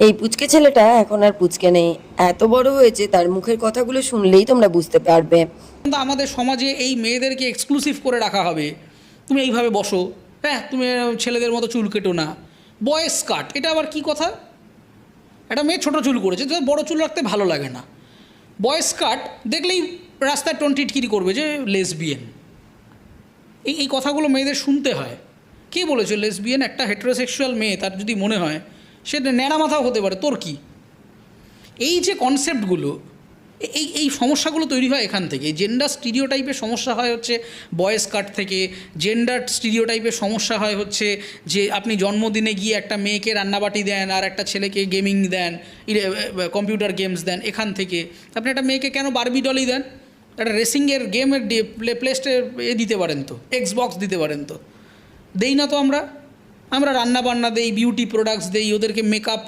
এই পুচকে ছেলেটা এখন আর পুচকে নেই, এত বড় হয়েছে তার মুখের কথাগুলো শুনলেই তোমরা বুঝতে পারবে। কিন্তু আমাদের সমাজে এই মেয়েদেরকে এক্সক্লুসিভ করে রাখা হবে, তুমি এইভাবে বসো, হ্যাঁ তুমি ছেলেদের মতো চুল কেটো না, বয়েস কাট, এটা আবার কি কথা? একটা মেয়ে ছোটো চুল করেছে, তো বড়ো চুল রাখতে ভালো লাগে না, বয়েস কাট দেখলেই রাস্তায় টিটকিরি করবে যে লেসবিয়ান। এই কথাগুলো মেয়েদের শুনতে হয়। কে বলেছে লেসবিয়ান? একটা হেটারোসেক্সুয়াল মেয়ে, তার যদি মনে হয় সে ন্যাড়া মাথাও হতে পারে, তোর কি? এই যে কনসেপ্টগুলো, এই সমস্যাগুলো তৈরি হয় এখান থেকে। জেন্ডার স্টিরিওটাইপের সমস্যা হয় হচ্ছে বয়েস কাট থেকে, জেন্ডার স্টিরিওটাইপের সমস্যা হয় হচ্ছে যে আপনি জন্মদিনে গিয়ে একটা মেয়েকে রান্নাবাটি দেন আর একটা ছেলেকে গেমিং দেন, কম্পিউটার গেমস দেন, এখান থেকে। আপনি একটা মেয়েকে কেন বারবি ডলই দেন? একটা রেসিংয়ের গেমের প্লেস্টে দিতে পারেন তো, এক্সবক্স দিতে পারেন তো। দেই না তো আমরা রান্না বান্না দেই, বিউটি প্রোডাক্টস দেই, ওদেরকে মেকআপ